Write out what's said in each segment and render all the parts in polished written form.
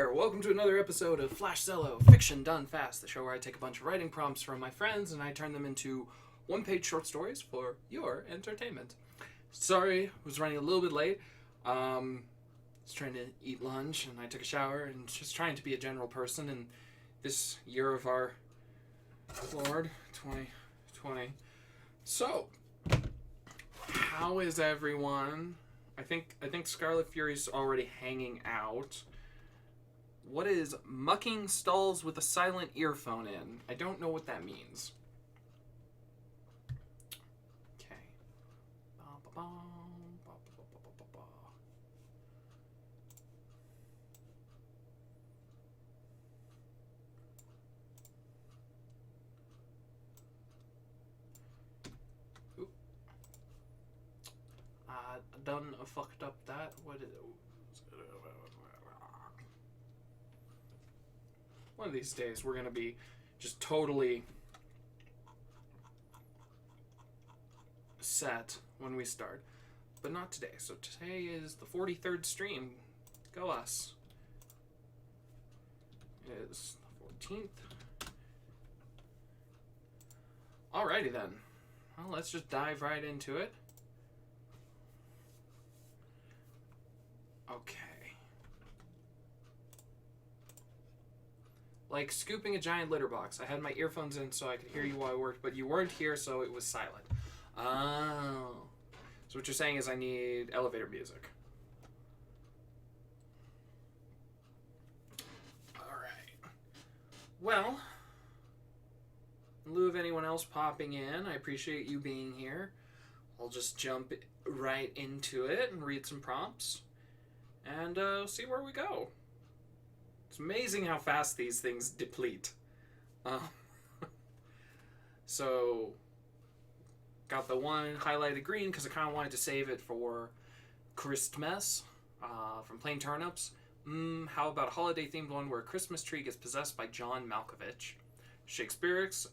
there! Welcome to another episode of Flash Zellow, Fiction Done Fast, the show where I take a bunch of writing prompts from my friends and I turn them into one-page short stories for your entertainment. Sorry, I was running a little bit late. I was trying to eat lunch and I took a shower and just trying to be a general person in this year of our Lord, 2020. So, how is everyone? I think Scarlet Fury's already hanging out. What is mucking stalls with a silent earphone in? I don't know what that means. Okay. Oop. Done fucked up that. What is it? One of these days we're going to be just totally set when we start. But not today. So today is the 43rd stream. Go us. It is the 14th. Alrighty then. Well, let's just dive right into it. Okay. Like scooping a giant litter box. I had my earphones in so I could hear you while I worked, but you weren't here, so it was silent. Oh. So what you're saying is I need elevator music. Alright. Well, in lieu of anyone else popping in, I appreciate you being here. I'll just jump right into it and read some prompts. And see where we go. It's amazing how fast these things deplete. So, got the one highlighted green because I kind of wanted to save it for Christmas from Plain Turnips. How about a holiday-themed one where a Christmas tree gets possessed by John Malkovich? Shakespeare's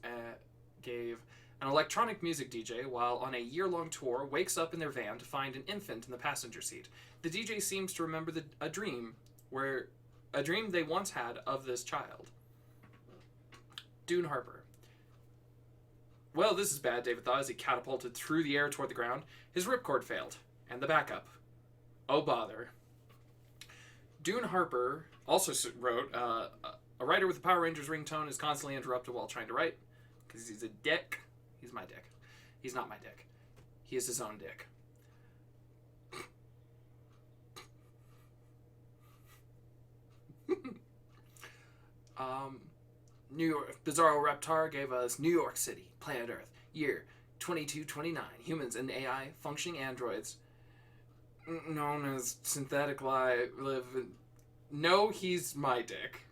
gave an electronic music DJ while on a year-long tour wakes up in their van to find an infant in the passenger seat. The DJ seems to remember a dream they once had of this child. Dune Harper. Well, this is bad, David thought as he catapulted through the air toward the ground. His ripcord failed. And the backup. Oh, bother. Dune Harper also wrote, a writer with a Power Rangers ringtone is constantly interrupted while trying to write. Because he's a dick. He's my dick. He's not my dick. He is his own dick. New York, Bizarro Reptar gave us New York City, planet Earth, year 2229. Humans and AI, functioning androids, known as synthetic live. No, he's my dick.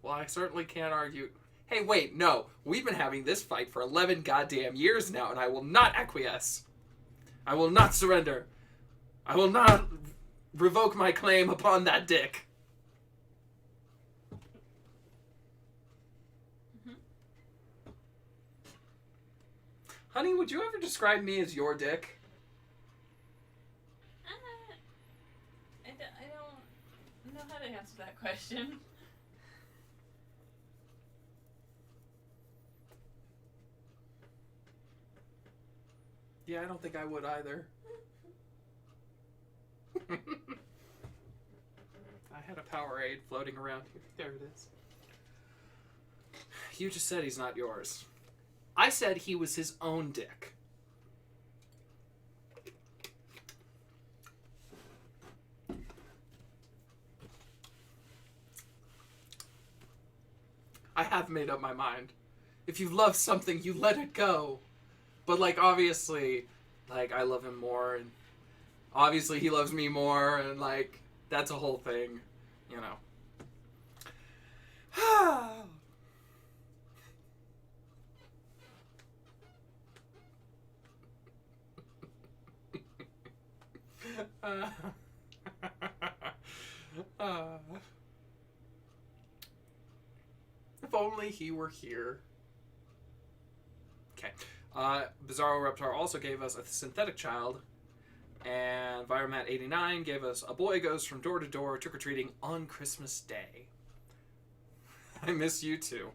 Well, I certainly can't argue. Hey, wait, no. We've been having this fight for 11 goddamn years now, and I will not acquiesce. I will not surrender. I will not revoke my claim upon that dick. Honey, would you ever describe me as your dick? I don't know how to answer that question. Yeah, I don't think I would either. I had a Powerade floating around here. There it is. You just said he's not yours. I said he was his own dick. I have made up my mind. If you love something, you let it go. But, like, obviously, like, I love him more, and obviously he loves me more, and, like, that's a whole thing, you know. If only he were here. Okay. Bizarro Reptar also gave us a synthetic child And Viromat89 gave us a boy goes from door to door trick-or-treating on Christmas Day. I miss you too.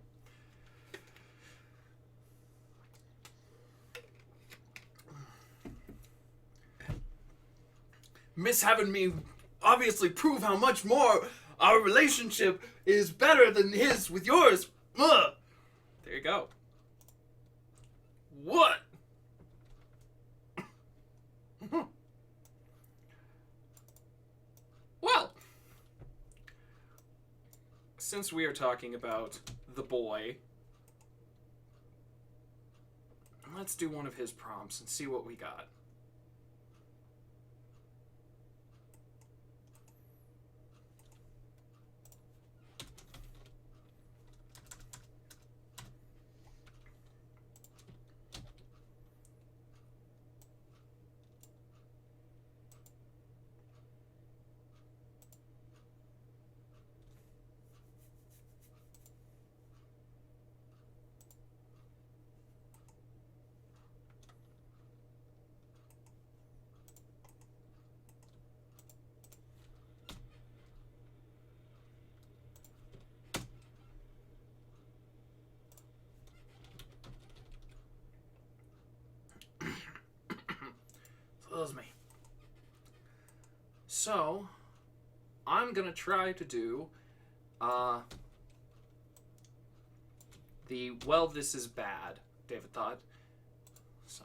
Miss having me obviously prove how much more our relationship is better than his with yours. Ugh. There you go. What? Well, since we are talking about the boy, let's do one of his prompts and see what we got. Me. So, I'm gonna try to do the well, this is bad, David thought. So.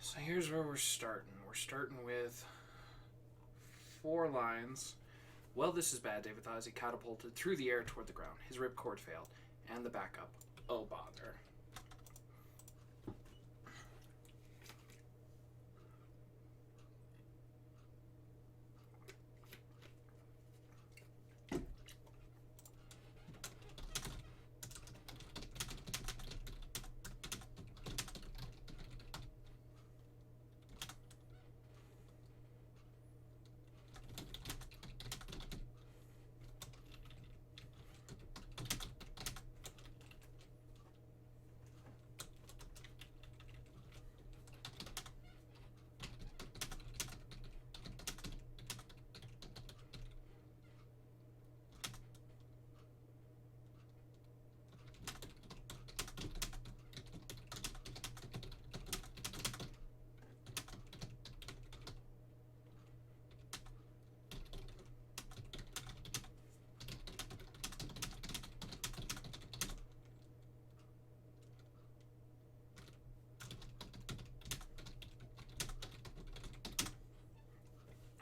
So here's where we're starting. We're starting with 4 lines. Well, this is bad, David thought as he catapulted through the air toward the ground. His ripcord failed. And the backup. Oh, bother.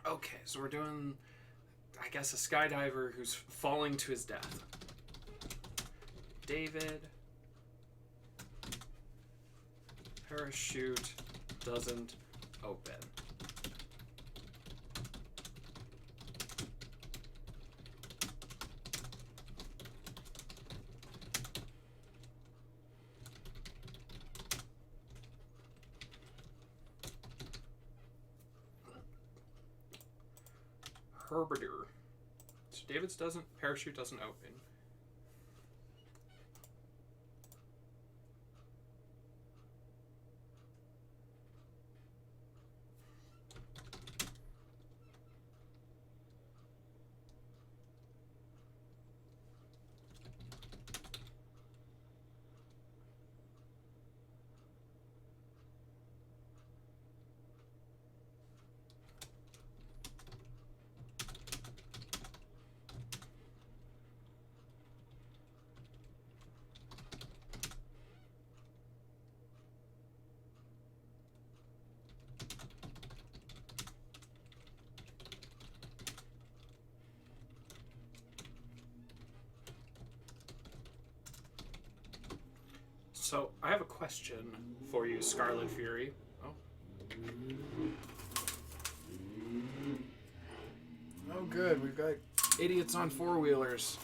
Okay, so we're doing, I guess, a skydiver who's falling to his death. David. Parachute doesn't open. Herberder. So David's parachute doesn't open. So, I have a question for you, Scarlet Fury. Oh. Oh, good. We've got idiots on four-wheelers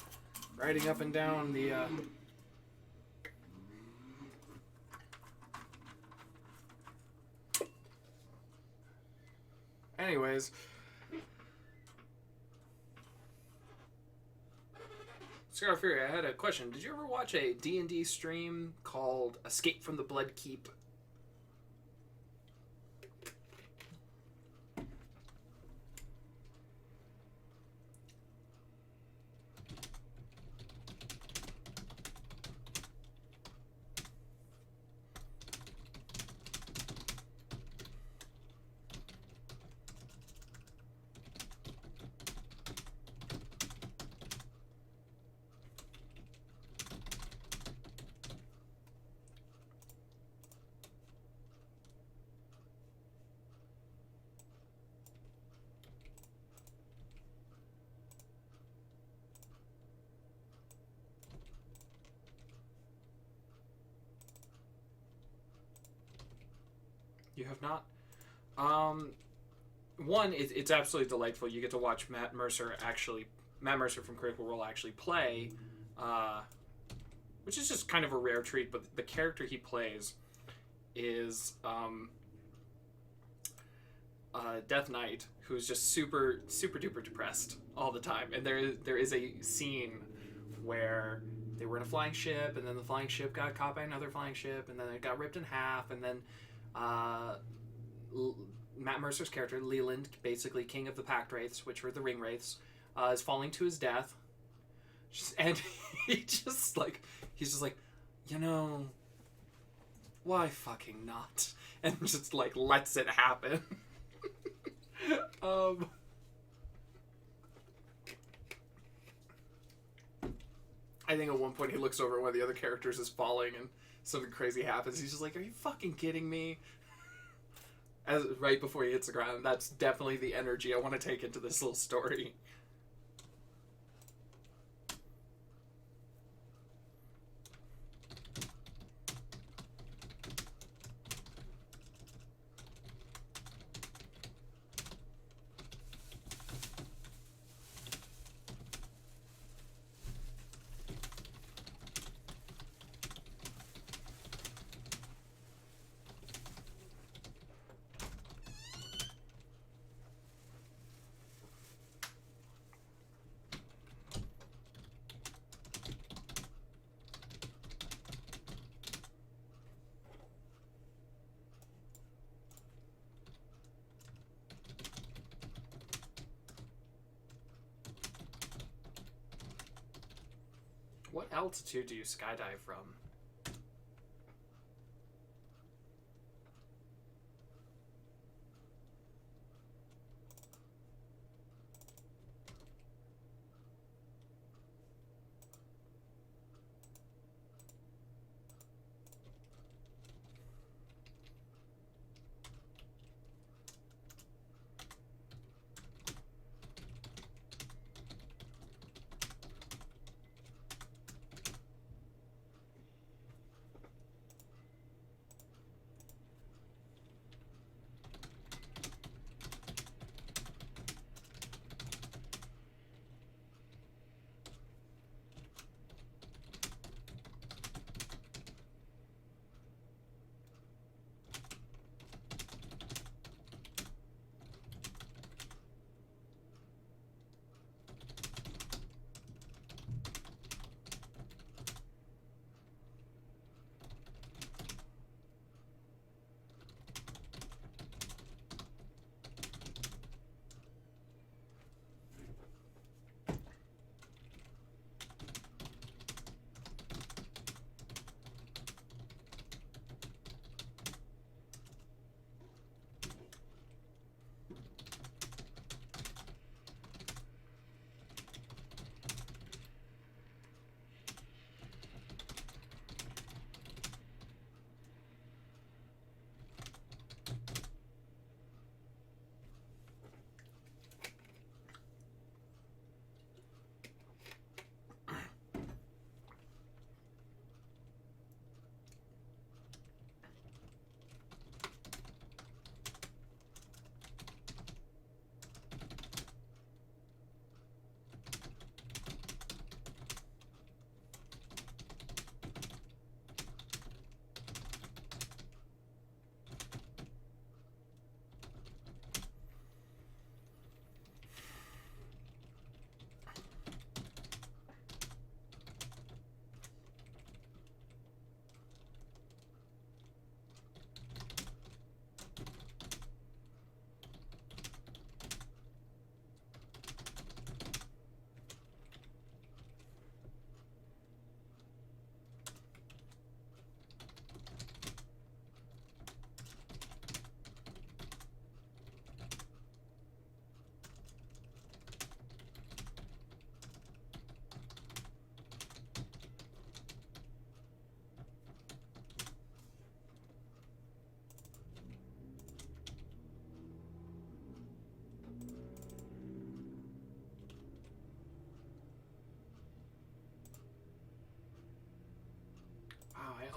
riding up and down the... Anyways... Scar Fury, I had a question. Did you ever watch a D&D stream called Escape from the Blood Keep? You have not? One, it's absolutely delightful. You get to watch Matt Mercer from Critical Role actually play, which is just kind of a rare treat, but the character he plays is Death Knight, who's just super, super duper depressed all the time. And there is a scene where they were in a flying ship, and then the flying ship got caught by another flying ship, and then it got ripped in half, and then Matt Mercer's character, Leland, basically king of the Pact Wraiths, which were the Ring Wraiths, is falling to his death. And he's just like, why fucking not? And just like lets it happen. I think at one point he looks over and one of the other characters is falling and something crazy happens. He's just like, are you fucking kidding me? Right before he hits the ground. That's definitely the energy I want to take into this little story. What altitude do you skydive from?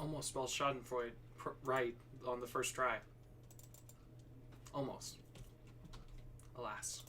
almost spelled Schadenfreude right on the first try. Almost. Alas.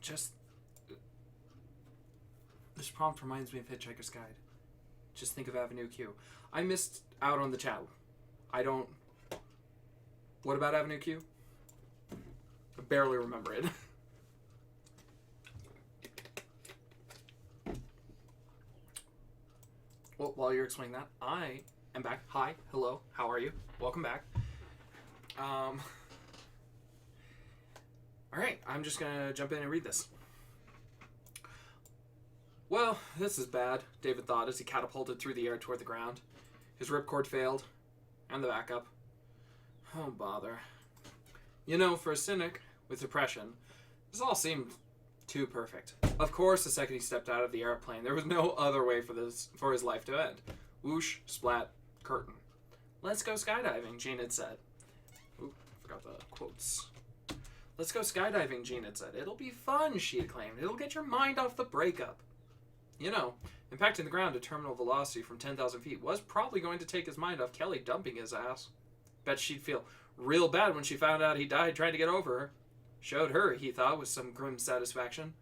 just this prompt reminds me of Hitchhiker's Guide. Just think of Avenue Q. I missed out on the chat. I don't. What about Avenue Q? I barely remember it. Well, while you're explaining that, I am back. Hi, hello, how are you? Welcome back. Alright, I'm just gonna jump in and read this. Well, this is bad, David thought as he catapulted through the air toward the ground. His ripcord failed, and the backup. Oh, bother. You know, for a cynic with depression, this all seemed too perfect. Of course, the second he stepped out of the airplane, there was no other way for his life to end. Whoosh, splat, curtain. Let's go skydiving, Jean had said. Oop, forgot the quotes. Let's go skydiving, Jean had said. It'll be fun, she acclaimed. It'll get your mind off the breakup. You know, impacting the ground at terminal velocity from 10,000 feet was probably going to take his mind off Kelly dumping his ass. Bet she'd feel real bad when she found out he died trying to get over her. Showed her, he thought, with some grim satisfaction.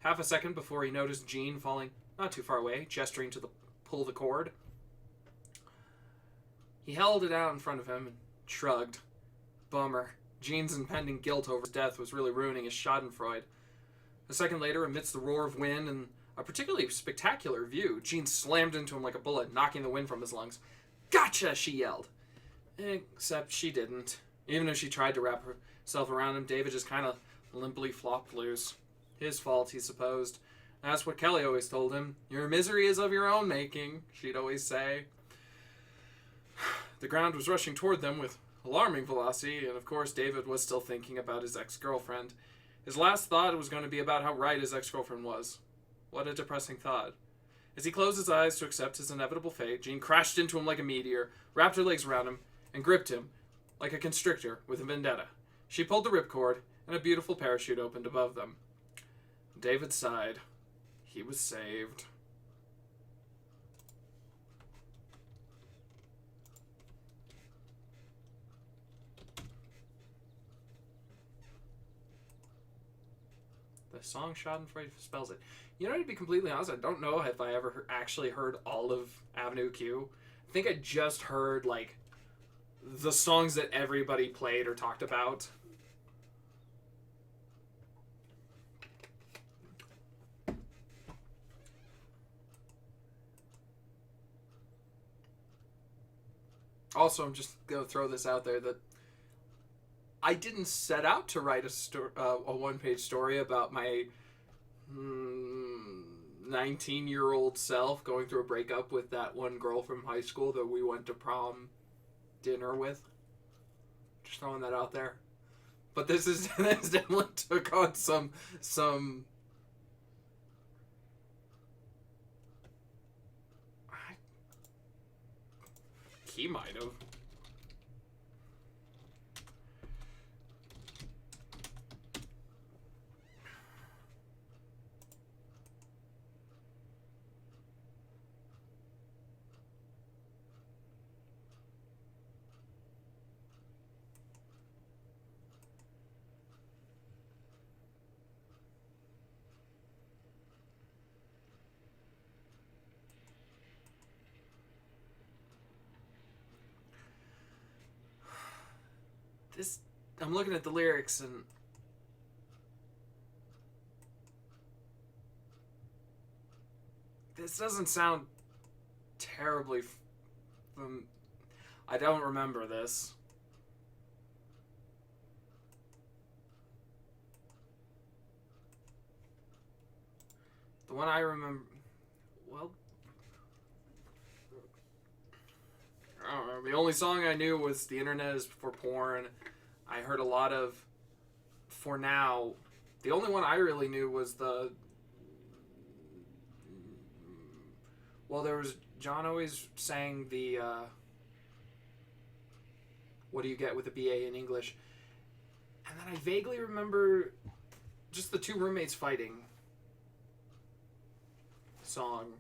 Half a second before he noticed Jean falling not too far away, gesturing to pull the cord. He held it out in front of him and shrugged. Bummer. Jean's impending guilt over his death was really ruining his schadenfreude. A second later, amidst the roar of wind and a particularly spectacular view, Jean slammed into him like a bullet, knocking the wind from his lungs. Gotcha, she yelled. Except she didn't. Even if she tried to wrap herself around him, David just kind of limply flopped loose. His fault, he supposed. That's what Kelly always told him. Your misery is of your own making, she'd always say. The ground was rushing toward them with alarming velocity, and of course David was still thinking about his ex-girlfriend. His last thought was going to be about how right his ex-girlfriend was. What a depressing thought. As he closed his eyes to accept his inevitable fate, Jean crashed into him like a meteor, wrapped her legs around him, and gripped him like a constrictor with a vendetta. She pulled the ripcord, and a beautiful parachute opened above them. David sighed. He was saved. The song Schadenfreude spells it. You know, to be completely honest, I don't know if I ever actually heard all of Avenue Q. I think I just heard, like, the songs that everybody played or talked about. Also, I'm just going to throw this out there that I didn't set out to write a one-page story about my 19-year-old self going through a breakup with that one girl from high school that we went to prom dinner with. Just throwing that out there. But this definitely took on some he might have. I'm looking at the lyrics and this doesn't sound terribly I don't remember this. The one I remember, well, I don't know. The only song I knew was The Internet is for Porn. I heard a lot of For Now. The only one I really knew was the... Well, there was... John always sang the... What do you get with a BA in English? And then I vaguely remember just the two roommates fighting song.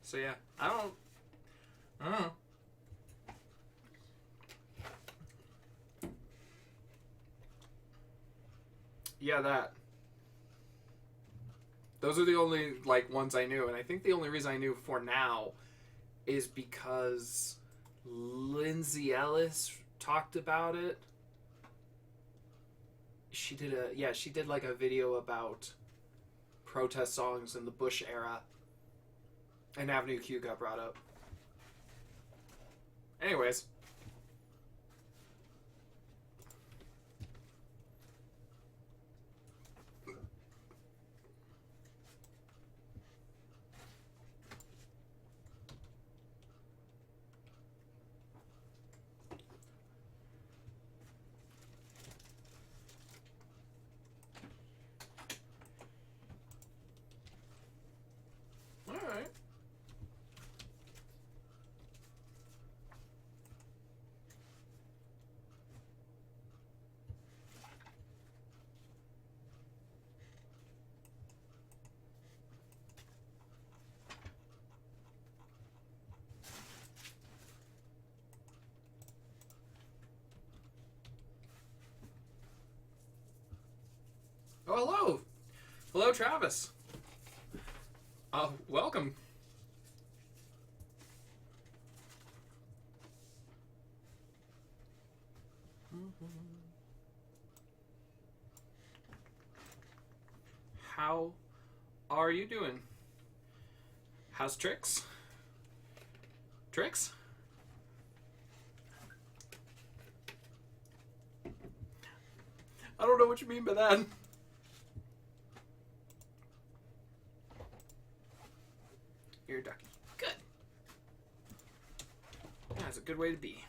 So yeah, I don't know. Yeah, that. Those are the only like ones I knew, and I think the only reason I knew for now is because Lindsay Ellis talked about it. She did like a video about protest songs in the Bush era, and Avenue Q got brought up. Anyways. Alright. Oh, hello. Hello, Travis. Welcome. How are you doing? How's Trix? Trix? I don't know what you mean by that. You're a ducky. Good. Yeah, that's a good way to be.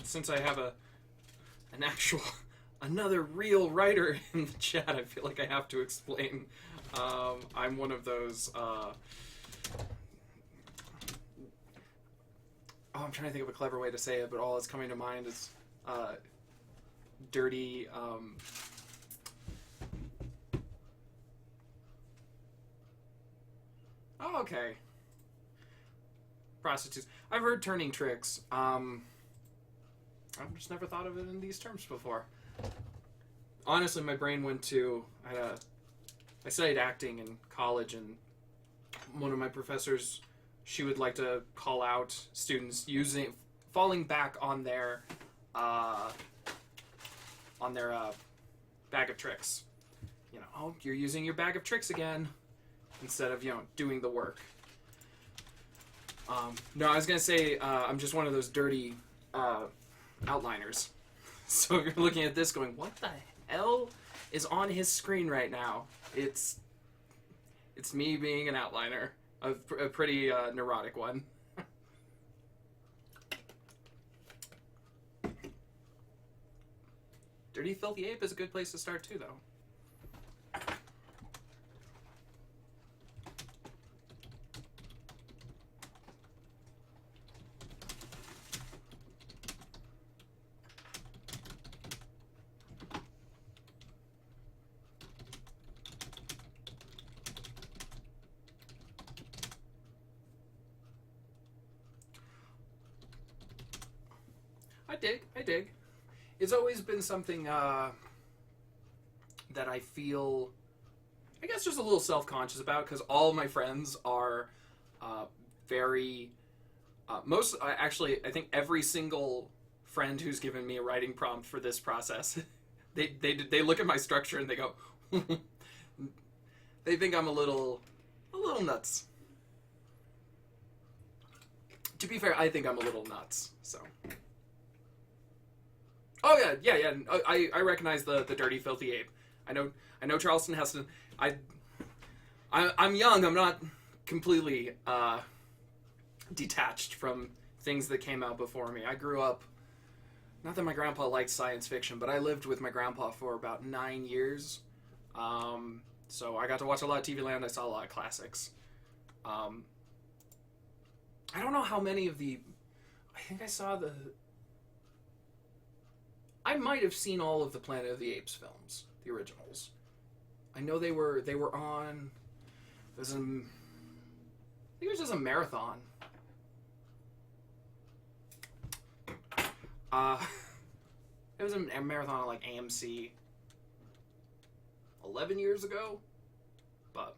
Since I have another real writer in the chat, I feel like I have to explain. I'm one of those. I'm trying to think of a clever way to say it, but all that's coming to mind is dirty. Oh, okay. Prostitutes. I've heard turning tricks. I've just never thought of it in these terms before. Honestly, my brain went to... I studied acting in college, and one of my professors, she would like to call out students falling back on their bag of tricks. You know, oh, you're using your bag of tricks again, instead of, doing the work. No, I was gonna say, I'm just one of those dirty outliners. So if you're looking at this going, what the hell is on his screen right now? It's me being an outliner. A pretty neurotic one. Dirty Filthy Ape is a good place to start too, though. I dig. It's always been something that I feel, I guess, just a little self-conscious about, because all my friends are very, actually, I think every single friend who's given me a writing prompt for this process, they look at my structure and they go, they think I'm a little nuts. To be fair, I think I'm a little nuts, so... Oh yeah. I recognize the Dirty Filthy Ape. I know Charleston Heston. I'm young. I'm not completely detached from things that came out before me. I grew up. Not that my grandpa liked science fiction, but I lived with my grandpa for about 9 years. So I got to watch a lot of TV Land. I saw a lot of classics. I don't know how many of the. I think I saw the. I might have seen all of the Planet of the Apes films, the originals. I know they were on. I think it was just a marathon. It was a marathon on like AMC 11 years ago, but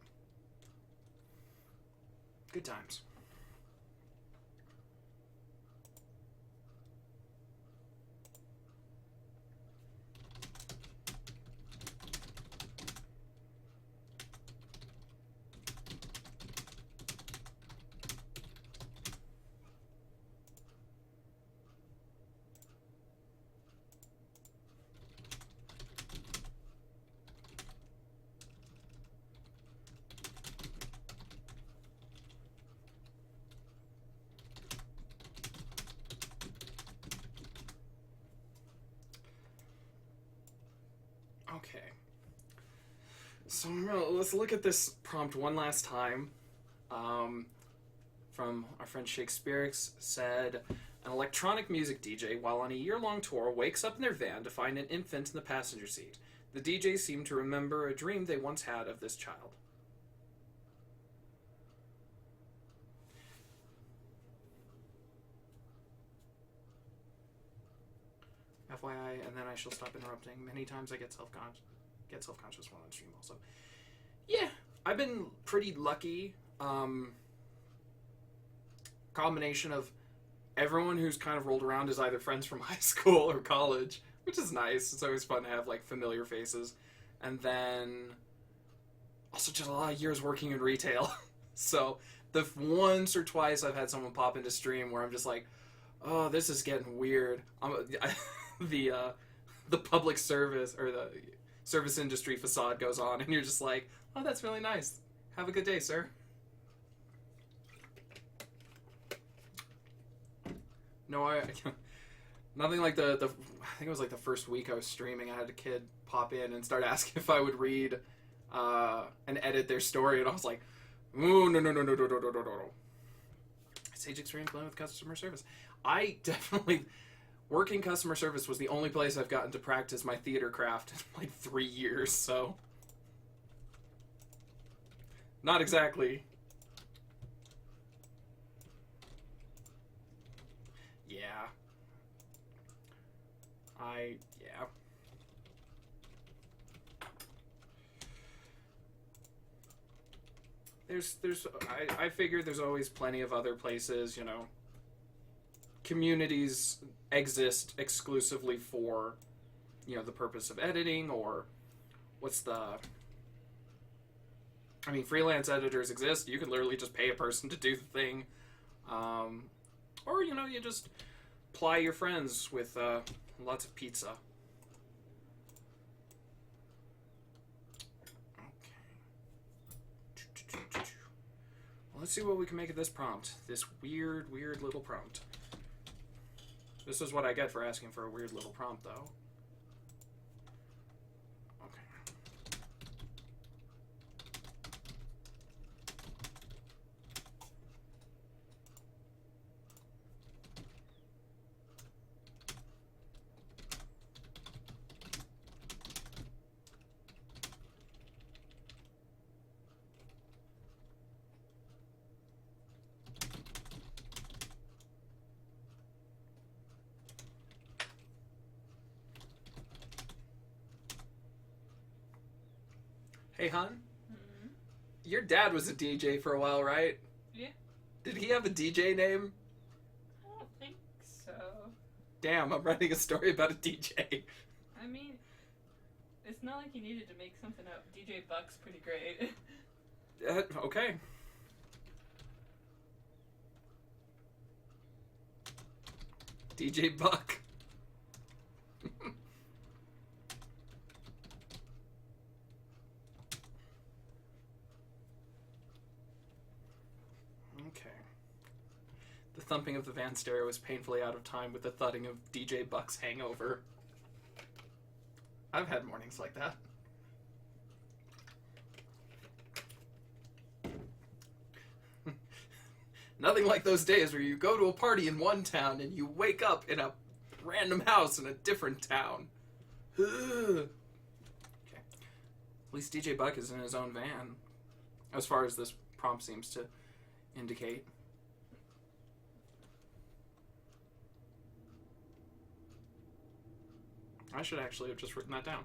good times. Okay. So let's look at this prompt one last time. From our friend Shakespeare's said, an electronic music DJ, while on a year-long tour, wakes up in their van to find an infant in the passenger seat. The DJ seemed to remember a dream they once had of this child. FYI, and then I shall stop interrupting. Many times I get self-conscious when on stream also. Yeah, I've been pretty lucky. Combination of everyone who's kind of rolled around is either friends from high school or college, which is nice. It's always fun to have like familiar faces. And then also just a lot of years working in retail. So the once or twice I've had someone pop into stream where I'm just like, oh, this is getting weird. The public service or the service industry facade goes on, and you're just like, oh, that's really nice. Have a good day, sir. No, nothing like the I think it was like the first week I was streaming, I had a kid pop in and start asking if I would read and edit their story, and I was like, ooh, no. Sage experience playing with customer service. I definitely, working customer service was the only place I've gotten to practice my theater craft in like 3 years, so. Not exactly. Yeah. Yeah. I figure there's always plenty of other places, you know. Communities exist exclusively for, you know, the purpose of editing, or freelance editors exist. You can literally just pay a person to do the thing. Or, you know, you just ply your friends with lots of pizza. Okay. Well, let's see what we can make of this prompt. This weird little prompt. This is what I get for asking for a weird little prompt, though. Hey, hon? Mm-hmm. Your dad was a DJ for a while, right? Yeah. Did he have a DJ name? I don't think so. Damn, I'm writing a story about a DJ. I mean, it's not like you needed to make something up. DJ Buck's pretty great. Okay. DJ Buck. Okay. The thumping of the van stereo was painfully out of time with the thudding of DJ Buck's hangover. I've had mornings like that. Nothing like those days where you go to a party in one town and you wake up in a random house in a different town. Okay. At least DJ Buck is in his own van, as far as this prompt seems to indicate. I should actually have just written that down.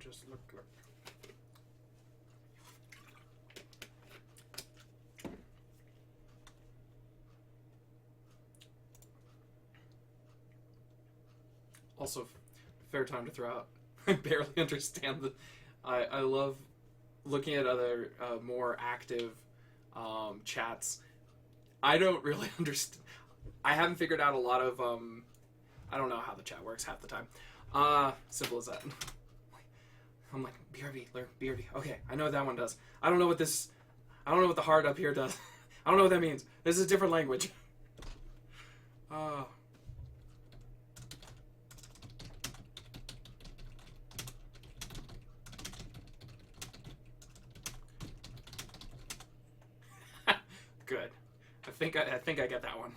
just look. Also, fair time to throw out. I barely understand the. I love looking at other more active chats. I don't really understand. I haven't figured out a lot of. I don't know how the chat works half the time. Simple as that. I'm like, BRB, learn BRB. Okay, I know what that one does. I don't know what this. I don't know what the heart up here does. I don't know what that means. This is a different language. Good. I think I get that one.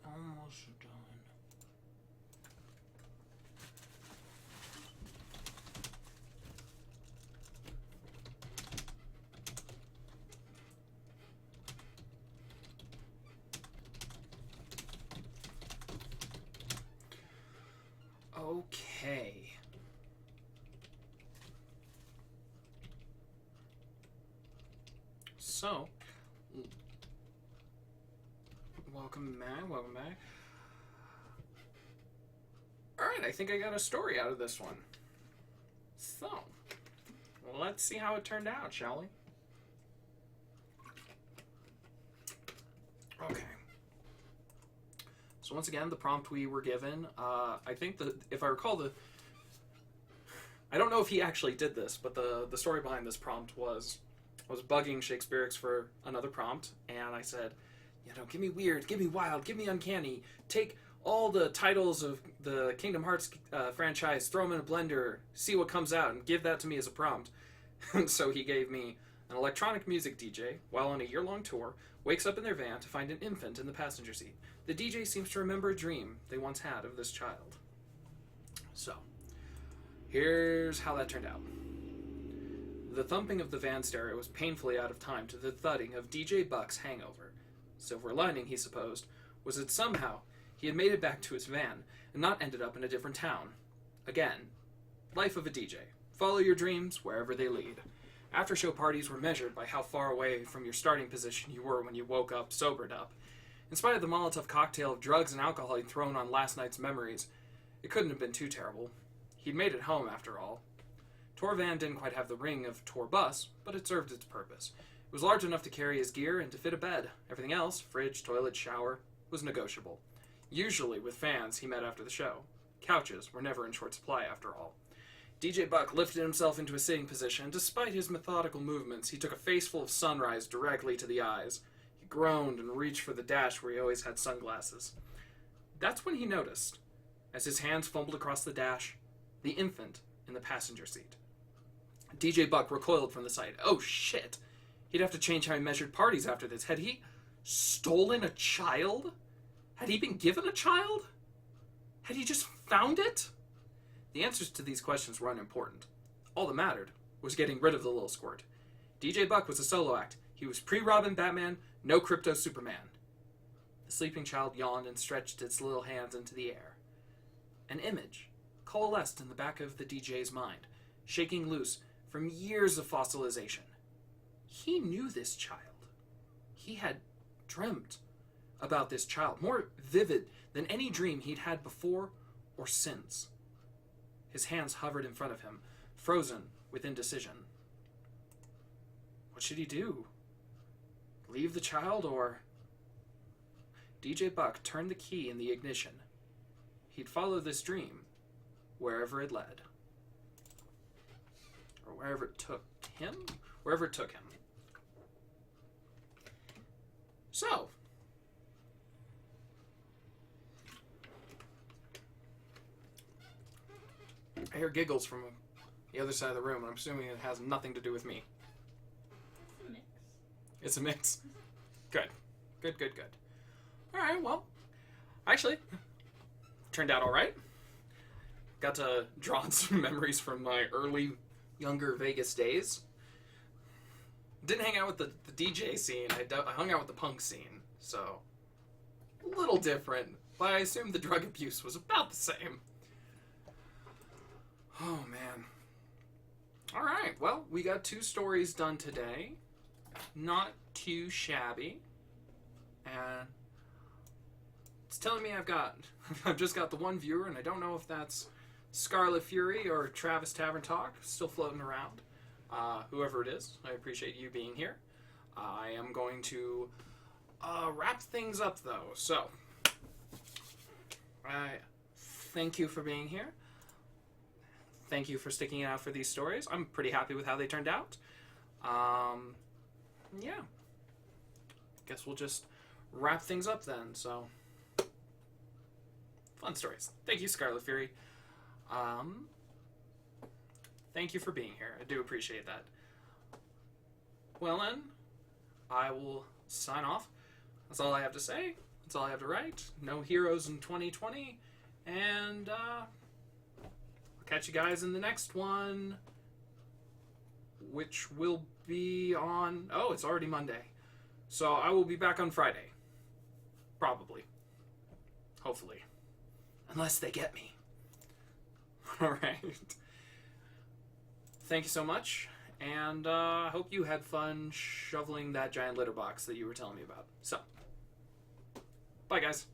Almost done. Okay. So, welcome back, welcome back. Alright, I think I got a story out of this one. So, let's see how it turned out, shall we? Okay. So once again, the prompt we were given, I think that, if I recall, I don't know if he actually did this, but the story behind this prompt was, I was bugging Shakespeare's for another prompt, and I said, give me weird, give me wild, give me uncanny, take all the titles of the Kingdom Hearts franchise, throw them in a blender, see what comes out, and give that to me as a prompt. And so he gave me an electronic music DJ, while on a year-long tour, wakes up in their van to find an infant in the passenger seat. The DJ seems to remember a dream they once had of this child. So, here's how that turned out. The thumping of the van stereo was painfully out of time to the thudding of DJ Buck's hangover. Silver lining, he supposed, was that somehow he had made it back to his van and not ended up in a different town. Again, life of a DJ. Follow your dreams wherever they lead. After-show parties were measured by how far away from your starting position you were when you woke up sobered up. In spite of the Molotov cocktail of drugs and alcohol he'd thrown on last night's memories, it couldn't have been too terrible. He'd made it home, after all. Tour van didn't quite have the ring of tour bus, but it served its purpose. It was large enough to carry his gear and to fit a bed. Everything else, fridge, toilet, shower, was negotiable. Usually with fans he met after the show. Couches were never in short supply, after all. DJ Buck lifted himself into a sitting position, and despite his methodical movements, he took a face full of sunrise directly to the eyes. He groaned and reached for the dash where he always had sunglasses. That's when he noticed, as his hands fumbled across the dash, the infant in the passenger seat. DJ Buck recoiled from the sight. Oh, shit! He'd have to change how he measured parties after this. Had he stolen a child? Had he been given a child? Had he just found it? The answers to these questions were unimportant. All that mattered was getting rid of the little squirt. DJ Buck was a solo act. He was pre-Robin Batman, no Crypto Superman. The sleeping child yawned and stretched its little hands into the air. An image coalesced in the back of the DJ's mind, shaking loose from years of fossilization. He knew this child. He had dreamt about this child, more vivid than any dream he'd had before or since. His hands hovered in front of him, frozen with indecision. What should he do? Leave the child or... DJ Buck turned the key in the ignition. He'd follow this dream wherever it led. Or wherever it took him? Wherever it took him. So, I hear giggles from the other side of the room, and I'm assuming it has nothing to do with me. It's a mix. It's a mix? Good. Good, good, good. Alright, well, actually, turned out alright. Got to draw on some memories from my early, younger Vegas days. Didn't hang out with the DJ scene, I hung out with the punk scene, so a little different, but I assume the drug abuse was about the same. Oh, man. Alright, well, we got 2 stories done today. Not too shabby. And it's telling me I've just got the one viewer, and I don't know if that's Scarlet Fury or Travis Tavern Talk, still floating around. Whoever it is, I appreciate you being here. I am going to wrap things up, though. So, I thank you for being here. Thank you for sticking it out for these stories. I'm pretty happy with how they turned out. Yeah. Guess we'll just wrap things up then, so. Fun stories. Thank you, Scarlet Fury. Thank you for being here. I do appreciate that. Well then, I will sign off. That's all I have to say. That's all I have to write. No heroes in 2020. And, I'll catch you guys in the next one, which will be on... Oh, it's already Monday. So I will be back on Friday. Probably. Hopefully. Unless they get me. Alright. Thank you so much, and I hope you had fun shoveling that giant litter box that you were telling me about. So, bye guys.